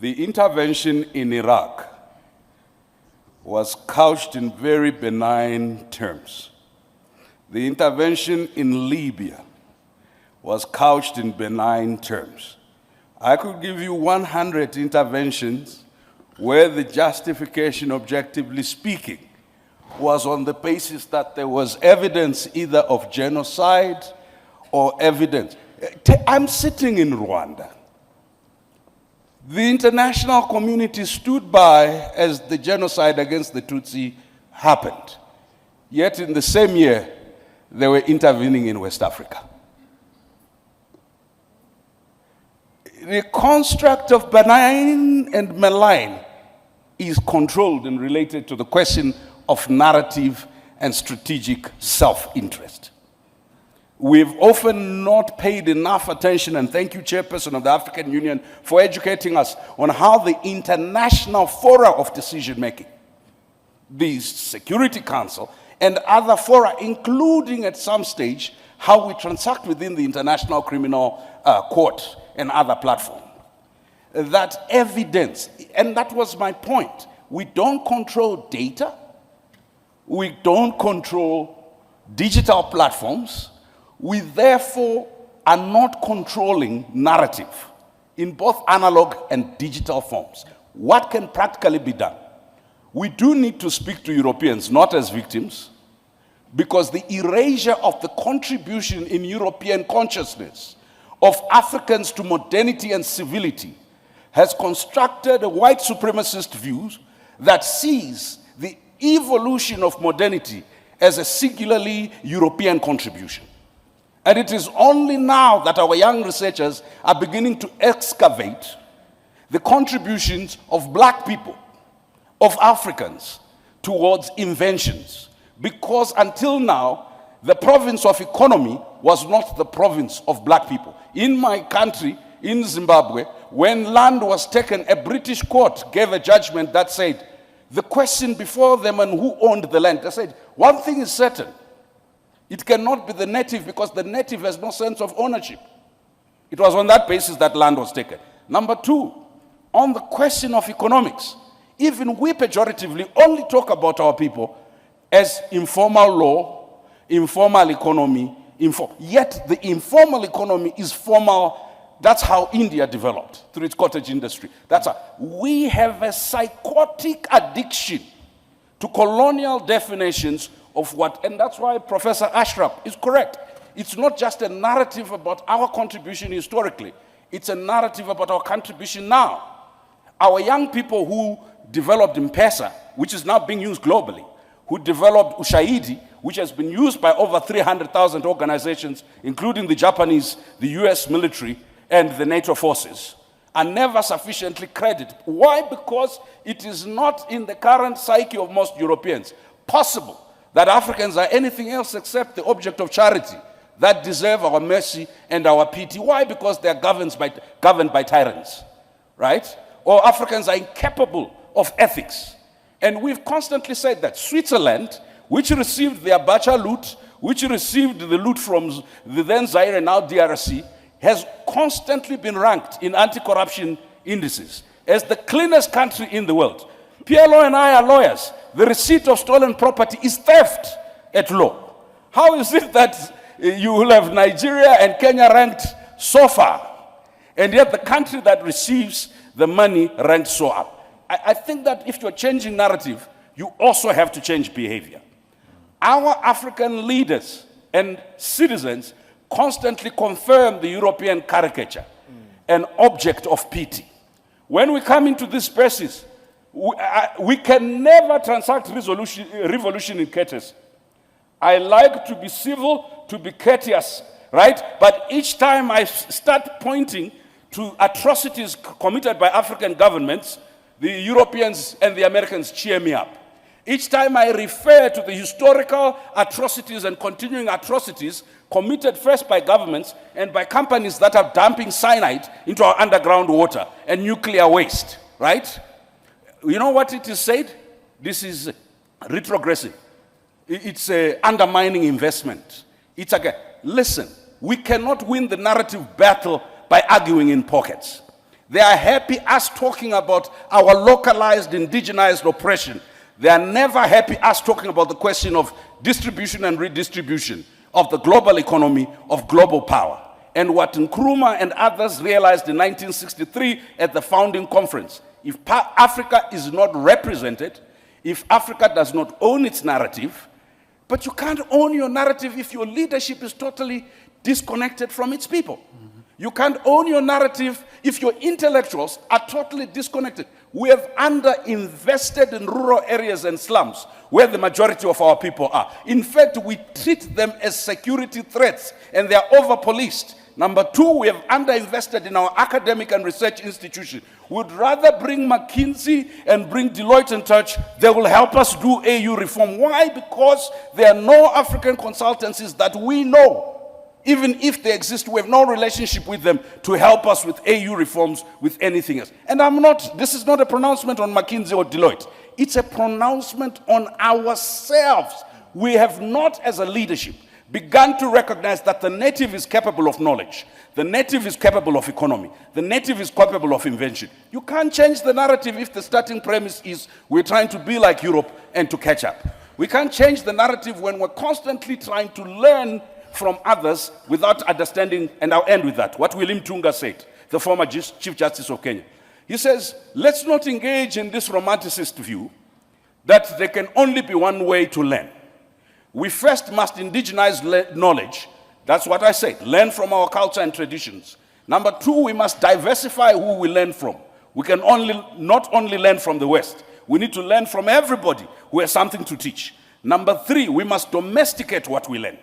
The intervention in Iraq was couched in very benign terms. The intervention in Libya was couched in benign terms. I could give you 100 interventions where the justification, objectively speaking, was on the basis that there was evidence either of genocide or evidence. I'm sitting in Rwanda. The international community stood by as the genocide against the Tutsi happened. Yet in the same year, they were intervening in West Africa. The construct of benign and malign is controlled and related to the question of narrative and strategic self-interest. We've often not paid enough attention, and thank you, Chairperson of the African Union, for educating us on how the international fora of decision-making, the Security Council, and other fora, including at some stage, how we transact within the International Criminal Court and other platforms. That evidence, and that was my point, we don't control data, we don't control digital platforms, we therefore are not controlling narrative in both analog and digital forms. What can practically be done? We do need to speak to Europeans, not as victims, because the erasure of the contribution in European consciousness of Africans to modernity and civility has constructed a white supremacist view that sees the evolution of modernity as a singularly European contribution. And it is only now that our young researchers are beginning to excavate the contributions of black people, of Africans, towards inventions. Because until now, the province of economy was not the province of black people. In my country, in Zimbabwe, when land was taken, a British court gave a judgment that said, the question before them and who owned the land, they said, one thing is certain, it cannot be the native because the native has no sense of ownership. It was on that basis that land was taken. Number two, on the question of economics, even we pejoratively only talk about our people as informal law, informal economy, yet the informal economy is formal. That's how India developed through its cottage industry. That's how we have a psychotic addiction to colonial definitions of what, and that's why Professor Ashraf is correct. It's not just a narrative about our contribution historically. It's a narrative about our contribution now. Our young people who developed M-Pesa, which is now being used globally, who developed Ushahidi, which has been used by over 300,000 organizations, including the Japanese, the US military, and the NATO forces, are never sufficiently credited. Why? Because it is not in the current psyche of most Europeans possible that Africans are anything else except the object of charity that deserve our mercy and our pity. Why? Because they are governed by tyrants, right? Or Africans are incapable of ethics. And we've constantly said that Switzerland, which received the Abacha loot, which received the loot from the then Zaire and now DRC, has constantly been ranked in anti-corruption indices as the cleanest country in the world. PLO and I are lawyers. The receipt of stolen property is theft at law. How is it that you will have Nigeria and Kenya ranked so far, and yet the country that receives the money ranked so up? I think that if you're changing narrative, you also have to change behavior. Our African leaders and citizens constantly confirm the European caricature, an object of pity. When we come into these spaces, we can never transact revolution in courtesy. I like to be civil, to be courteous, right? But each time I start pointing to atrocities committed by African governments, the Europeans and the Americans cheer me up. Each time I refer to the historical atrocities and continuing atrocities committed first by governments and by companies that are dumping cyanide into our underground water and nuclear waste, right? You know what it is said? This is retrogressive. It's undermining investment. It's listen, we cannot win the narrative battle by arguing in pockets. They are happy us talking about our localized, indigenized oppression. They are never happy us talking about the question of distribution and redistribution of the global economy, of global power. And what Nkrumah and others realized in 1963 at the founding conference, if Africa is not represented, if Africa does not own its narrative, but you can't own your narrative if your leadership is totally disconnected from its people. You can't own your narrative if your intellectuals are totally disconnected. We have underinvested in rural areas and slums where the majority of our people are. In fact, we treat them as security threats and they are over-policed. Number two, we have underinvested in our academic and research institutions. We'd rather bring McKinsey and bring Deloitte and Touch. They will help us do AU reform. Why? Because there are no African consultancies that we know. Even if they exist, we have no relationship with them to help us with AU reforms, with anything else. And this is not a pronouncement on McKinsey or Deloitte. It's a pronouncement on ourselves. We have not, as a leadership, begun to recognize that the native is capable of knowledge. The native is capable of economy. The native is capable of invention. You can't change the narrative if the starting premise is we're trying to be like Europe and to catch up. We can't change the narrative when we're constantly trying to learn from others without understanding, and I'll end with that. What William Tunga said, the former Chief Justice of Kenya. He says, let's not engage in this romanticist view that there can only be one way to learn. We first must indigenize knowledge. That's what I said. Learn from our culture and traditions. Number two, we must diversify who we learn from. We can not only learn from the West. We need to learn from everybody who has something to teach. Number three, we must domesticate what we learn.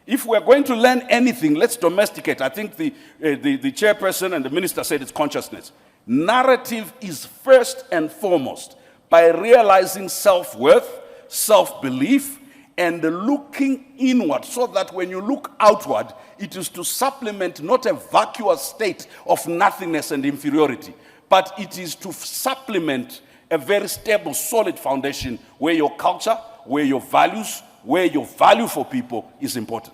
If we're going to learn anything, let's domesticate. I think the chairperson and the minister said it's consciousness. Narrative is first and foremost by realizing self-worth, self-belief, and looking inward so that when you look outward, it is to supplement not a vacuous state of nothingness and inferiority, but it is to supplement a very stable, solid foundation where your culture, where your values, where your value for people is important.